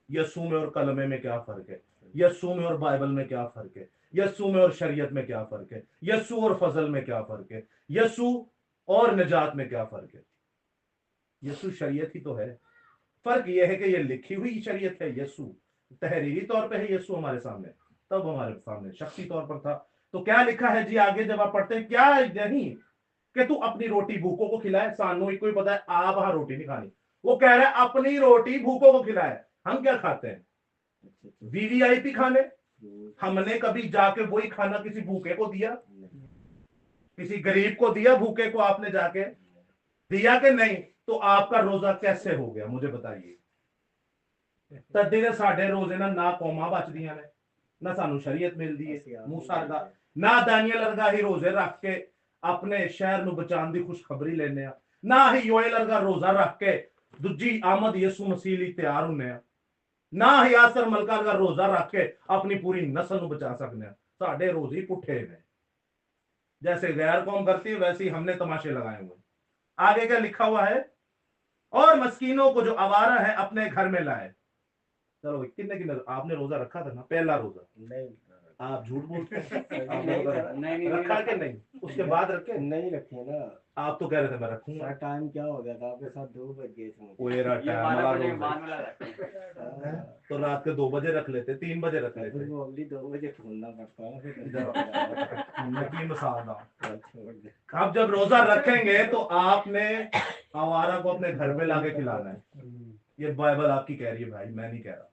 यसू में और कलमे में क्या फर्क है? यसू में और बाइबल में क्या फर्क है? यसू में और शरीयत में क्या फर्क है? यसू और फजल में क्या फर्क है? यसू और निजात में क्या फर्क है? यसू शरीयत ही तो है। फर्क यह है कि यह लिखी हुई शरीयत है, यसू तहरीरी तौर पे है, यसू हमारे सामने, तब हमारे सामने शख्सी तौर पर था। तो क्या लिखा है जी आगे जब आप पढ़ते हैं? क्या नहीं कि तू अपनी रोटी भूखों को खिलाए, सानू एक कोई पता है आप वहां रोटी नहीं खानी, वो कह रहा है अपनी रोटी भूखों को खिलाए। हम क्या खाते हैं? वीवीआईपी खाने। हमने कभी जाके वही खाना किसी भूखे को दिया? किसी गरीब को दिया? भूखे को आपने जाके दिया कि नहीं? तो आपका रोजा कैसे हो गया मुझे बताइए। तद्दी दे साडे रोजे ना कौमा बचदियां ने, ना सानू शरीयत मिलदी है मूसा दा, ना दानियल वर्गा ही रोजे रख के अपने शहर नु बचाने दी खुशखबरी लेने, ना ही योएल वर्गा रोजा रख के दूजी आमद यसू मसीह लई तैयार होने, ना ही आसर मलका वर्गा रोजा रख के अपनी पूरी नस्ल नु बचा सकने। साडे रोजे ही पुठे ने, जैसे गैर कौम करती है वैसे ही हमने तमाशे लगाए हुए। आगे क्या लिखा हुआ है? और मस्कीनों को जो आवारा है अपने घर में लाए। चलो कितने कितने आपने रोजा रखा था ना, पहला रोजा? नहीं आप झूठ बोलते हैं। आपने नहीं रोजा नहीं रखा कि नहीं? उसके बाद रखे? नहीं रखे ना। आप तो कह रहे थे मैं रखूंगा। सर टाइम क्या हो गया था आपके साथ? 2 बज गए थे। ओएरा टाइम वाला रोजा। हाँ। तो रात के 2 बजे रख लेते, 3 बजे रख फिर लेते। वो अगली 2 बजे खोलना पड़ता है फिर नकली मसाला। छोड़ दे। आप जब रोजा रखेंगे तो आपने आवारा को अपने घर में लाके खिलाना है। ये बाइबल आपकी कह रही है भाई, मैं नहीं कह रहा।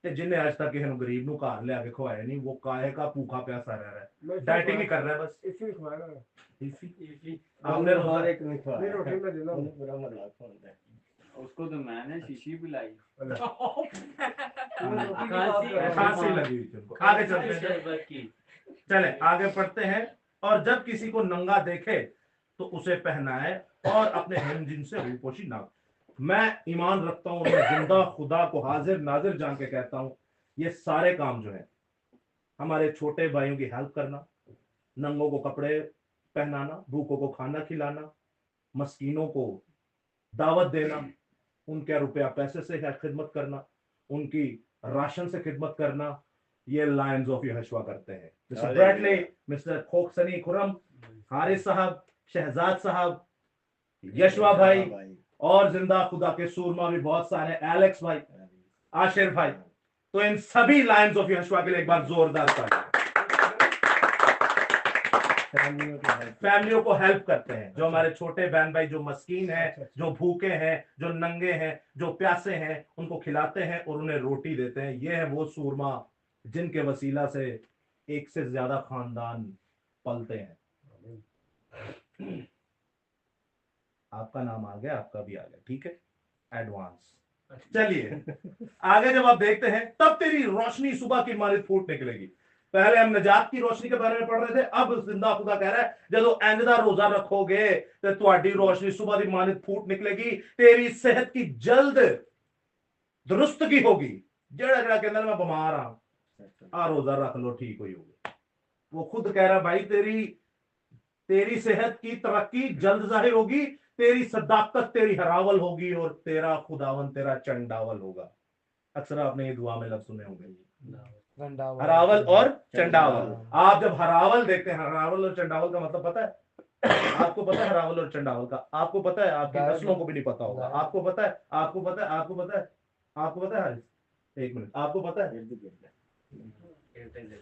ते जिन्हें आज तक किसी गरीब नु घर ले आके खवाया नहीं, वो काहे का भूखा प्यासा रह रहा है, डाइटिंग ही कर रहा है बस। इसी खवाना इसी आपने आपने हर एक नहीं खवाया। नहीं रोटी में देना उन्हें पूरा मजाक होता है। उसको तो मैंने शीशी पिलाई। खांसी लगी हुई थी उनको। आगे चलते हैं, शरबत की। चले आगे पढ़ते हैं। और जब किसी को नंगा देखे तो उसे पहनाए और अपने हिमजिन से रूपोशी ना। मैं ईमान रखता हूं, मैं जिंदा खुदा को हाजिर नाजिर जान के कहता हूं, ये सारे काम जो है हमारे छोटे भाइयों की हेल्प करना, नंगों को कपड़े पहनाना, भूखों को खाना खिलाना, मस्कीनों को दावत देना, उनके रुपया पैसे से खिदमत करना, उनकी राशन से खिदमत करना, ये लायंस ऑफ यहोशुआ करते हैं। मिस्टर ब्रैडले, मिस्टर खोकसनी खुरम, हारिस साहब, शहजाद साहब, यशवा भाई और जिंदा खुदा के सूरमा भी बहुत सारे, एलेक्स भाई, आशिर भाई, तो इन सभी लायंस ऑफ यहोशुआ के लिए एक बार जोरदार ताली। फैमिलियों को हेल्प करते हैं, जो हमारे छोटे बहन भाई जो मस्कीन हैं, जो भूखे हैं, जो नंगे हैं, जो प्यासे हैं, उनको खिलाते हैं और उन्हें रोटी देते हैं। ये है वो सूरमा जिनके वसीला से एक से ज्यादा खानदान पलते हैं। आपका नाम आ गया, आपका भी आ गया, ठीक है, एडवांस। चलिए आगे जब आप देखते हैं, तब तेरी रोशनी सुबह की मानित फूट निकलेगी। पहले हम निजात की रोशनी के बारे में पढ़ रहे थे, अब जिंदा खुदा कह रहा है जब एंदा रोजा रखोगे तो तुम्हारी रोशनी सुबह की मानित फूट निकलेगी, तेरी सेहत की जल्द दुरुस्तगी होगी। जड़ा जड़ा कहना मैं बीमार हाँ, रोजा रख लो ठीक हुई होगी। वो खुद कह रहा भाई तेरी सेहत की तरक्की जल्द जाहिर होगी, तेरी सदाकत तेरी हरावल होगी और तेरा खुदावन तेरा चंडावल होगा। अक्सर आपने ये दुआ में लफ्ज सुने होंगे, हरावल और चंडावल। आप जब हरावल देखते हैं, हरावल और चंडावल का मतलब पता है? आपको पता है हरावल और चंडावल का? आपको पता है? आपकी नस्लों को भी नहीं पता होगा। आपको पता है? आपको पता है? आपको पता है? आपको पता है हारिस? एक मिनट, आपको पता है?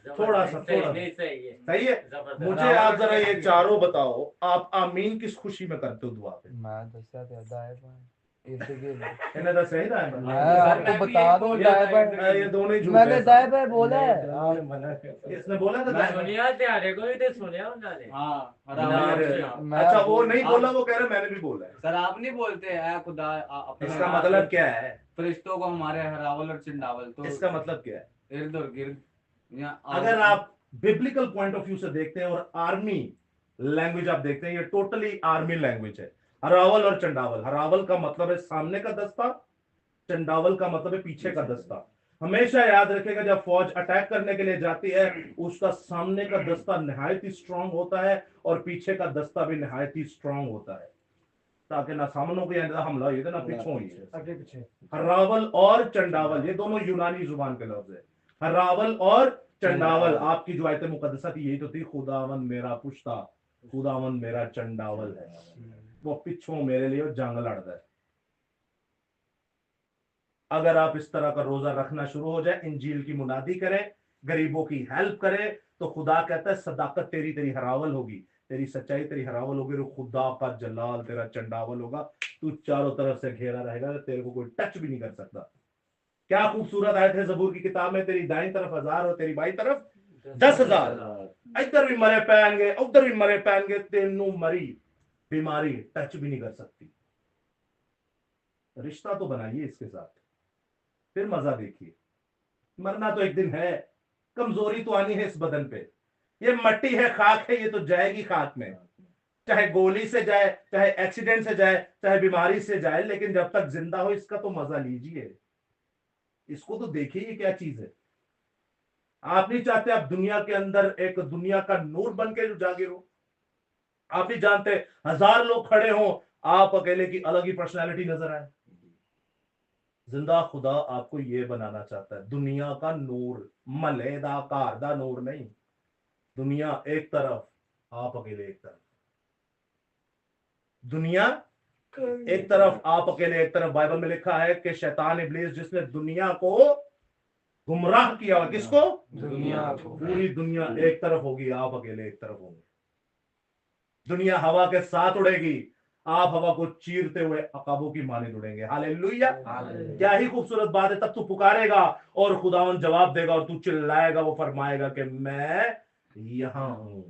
थोड़ा सा थोड़ा सही है। मुझे आप जरा ये चारों बताओ, आप आमीन किस खुशी में करते हो दुआ पे? मैं दस्या ते अदा है भाई। जैसे कि इन्हें तो सही था मैं आपको बता रहा हूँ दाएं बाएं, ये दोनों ही झूठ मैंने है दाएं सब। बाएं बोला है दोनों ने मना कर इसने बोला था मैं दाएं बाएं? सुनिया त्यारे को भी तो सुनिया उन्होंने हाँ मैं अच्छा वो बोल- नहीं बोला, वो कह रहे मैंने भी बोला है। सर आप नहीं बोलते हैं खुदा अपने इसका मतलब क्या है? फरिश्तों को हमारे हरावल और चिंडावल, तो इसका मतलब क्या है? इर्द और गिर्द या अगर आप बिब्लिकल पॉइंट ऑफ व्यू से देखते हैं और आर्मी लैंग्वेज आप देखते हैं, ये टोटली आर्मी लैंग्वेज है। हरावल और चंडावल, हरावल का मतलब है सामने का दस्ता, चंडावल का मतलब है पीछे का दस्ता। हमेशा याद रखेगा जब फौज अटैक करने के लिए जाती है, उसका सामने का दस्ता निहायत ही स्ट्रांग होता है और पीछे का दस्ता भी निहायत ही स्ट्रांग होता है, ताकि ना सामनों के हमला हो ना पीछों ही आगे पीछे। हरावल और चंडावल ये दोनों यूनानी जुबान के लफ्ज है। हरावल और चंडावल, आपकी जो आयत मुकद्दसा थी यही तो थी, खुदावन मेरा पुश्ता, खुदावन मेरा चंडावल है, वो पिछों मेरे लिए जंग लड़ता है। अगर आप इस तरह का रोजा रखना शुरू हो जाए, इंजील की मुनादी करें, गरीबों की हेल्प करें, तो खुदा कहता है सदाकत तेरी तेरी हरावल होगी, तेरी सच्चाई तेरी हरावल होगी, और खुदा का जलाल तेरा चंडावल होगा। तू चारों तरफ से घेरा रहेगा, तेरे को कोई टच भी नहीं कर सकता। क्या खूबसूरत आयत है ज़बूर की किताब में, तेरी दाईं तरफ 1000 और तेरी बाईं तरफ 10,000। इधर भी मरे पैनगे, उधर भी मरे पैनगे, तेनू मरी बीमारी टच भी नहीं कर सकती। रिश्ता तो बनाइए इसके साथ, फिर मजा देखिए। मरना तो एक दिन है, कमजोरी तो आनी है इस बदन पे, ये मट्टी है, खाक है, ये तो जाएगी खाक में, चाहे गोली से जाए, चाहे एक्सीडेंट से जाए, चाहे बीमारी से जाए, लेकिन जब तक जिंदा हो इसका तो मजा लीजिए, इसको तो देखिए ये क्या चीज है। आप नहीं चाहते आप दुनिया के अंदर एक दुनिया का नूर बन के उजागे हो? आप नहीं जानते 1000 लोग खड़े हों, आप अकेले की अलग ही पर्सनैलिटी नजर आए? जिंदा खुदा आपको ये बनाना चाहता है, दुनिया का नूर, मलेदा कारदा नूर नहीं। दुनिया एक तरफ, आप अकेले एक तरफ। दुनिया एक तरफ, आप अकेले एक तरफ। बाइबल में लिखा है कि शैतान इब्लीस जिसने दुनिया को गुमराह किया, किसको? दुनिया को। पूरी दुनिया एक तरफ होगी, आप अकेले एक तरफ होंगे। दुनिया हवा के साथ उड़ेगी, आप हवा को चीरते हुए अकाबों की माने उड़ेंगे। हालेलुया। क्या ही खूबसूरत बात है। तब तू पुकारेगा और खुदावन जवाब देगा, और तू चिल्लाएगा, वो फरमाएगा कि मैं यहां हूं।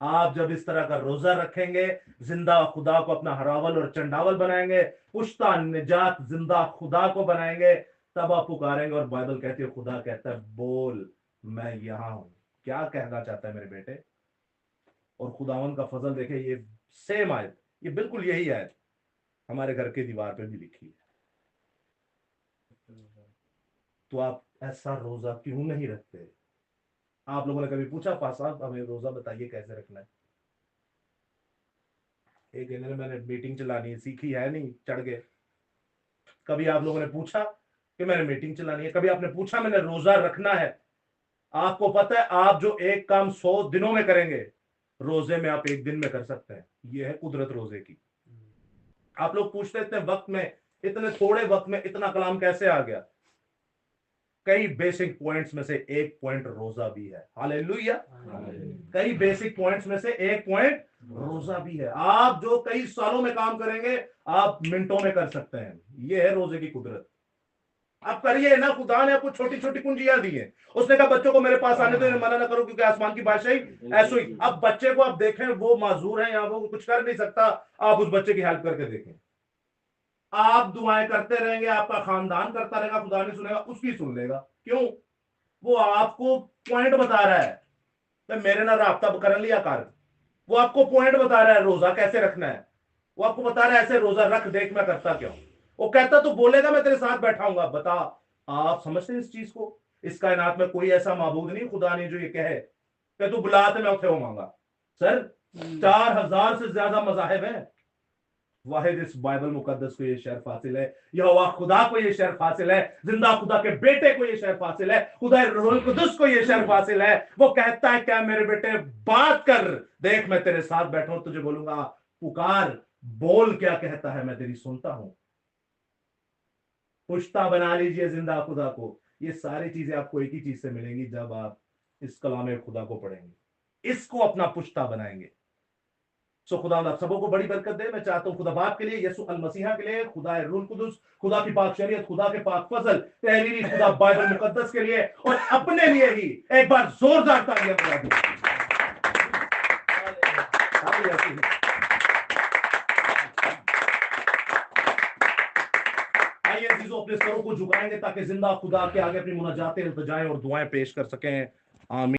आप जब इस तरह का रोजा रखेंगे, जिंदा खुदा को अपना हरावल और चंडावल बनाएंगे, पुश्ता निजात जिंदा खुदा को बनाएंगे, तब आप पुकारेंगे। और बाइबल कहती है, खुदा कहता है बोल मैं यहां हूं, क्या कहना चाहता है मेरे बेटे? और खुदावन का फजल देखे, ये सेम आयत, ये बिल्कुल यही आयत हमारे घर के दीवार पे भी लिखी है। तो आप ऐसा रोजा क्यों नहीं रखते? आप लोगों ने कभी पूछा पास साहब हमें रोजा बताइए कैसे रखना है? एक इन्होंने मैंने मीटिंग चलानी है, सीखी है नहीं, चढ़ गए। कभी आप लोगों ने पूछा कि मैंने मीटिंग चलानी है? कभी आपने पूछा मैंने रोजा रखना है? आपको पता है आप जो एक काम 100 दिनों में करेंगे, रोजे में आप एक दिन में कर सकते हैं। यह है कुदरत रोजे की। आप लोग पूछते हैं इतने वक्त में, इतने थोड़े वक्त में इतना कलाम कैसे आ गया? कई बेसिक पॉइंट्स में से एक पॉइंट रोजा भी है। हालेलुया। कई बेसिक पॉइंट्स में से एक पॉइंट रोजा भी है। आप जो कई सालों में काम करेंगे, आप मिनटों में कर सकते हैं। यह है रोजे की कुदरत। आप करिए ना, खुदा ने आपको छोटी छोटी कुंजियां दी हैं। उसने कहा बच्चों को मेरे पास आने दो, मना ना करो, क्योंकि आसमान की बादशाही ऐसे ही। अब बच्चे को आप देखें, वो माजूर है या वो कुछ कर नहीं सकता, आप उस बच्चे की हेल्प करके देखें। आप दुआएं करते रहेंगे, आपका खानदान करता रहेगा, खुदा नहीं सुनेगा, उसकी सुन लेगा। क्यों? वो आपको पॉइंट बता रहा है, तो मेरे ना राब्ता कर लिया कर। वो आपको पॉइंट बता रहा है रोजा कैसे रखना है। वो आपको बता रहा है ऐसे रोजा रख, देख मैं करता क्यों। वो कहता तो बोलेगा मैं तेरे साथ बैठा हूंगा, बता। आप समझते हैं इस चीज को? इस कायनात में कोई ऐसा माबूद नहीं खुदा ने जो ये कहे कि तू बुला तो मैं उठे होऊंगा। सर 4000 से ज्यादा मजाहिब है, वाहिद इस बाइबल मुकद्दस को ये शर्फ हासिल है, यहोवा खुदा को ये शर्फ हासिल है, जिंदा खुदा के बेटे को ये शर्फ हासिल है, खुदा रूहुल कुदुस को ये शर्फ हासिल है। वो कहता है क्या मेरे बेटे बात कर, देख मैं तेरे साथ बैठा हूं, तुझे बोलूंगा, पुकार, बोल क्या कहता है, मैं तेरी सुनता हूं। पुश्ता बना लीजिए जिंदा खुदा को। ये सारी चीजें आपको एक ही चीज से मिलेंगी, जब आप इस कलाम खुदा को पढ़ेंगे, इसको अपना पुश्ता बनाएंगे। सो खुदा आप सबों को बड़ी बरकत दे। मैं चाहता हूं खुदा बाप के लिए, यसु अल मसीहा के लिए, खुदा रूल कुदुस, खुदा की पाक शरीयत, खुदा के पाक फजल, तहरीरी खुदा बाइबल मुकद्दस के लिए और अपने लिए ही एक बार जोरदार तालियां बजा दो। आइए अजीजों, अपने सरों को झुकाएंगे ताकि जिंदा खुदा के आगे अपनी मुनाजातें, इल्तिजाएं और दुआएं पेश कर सकें। आमीन।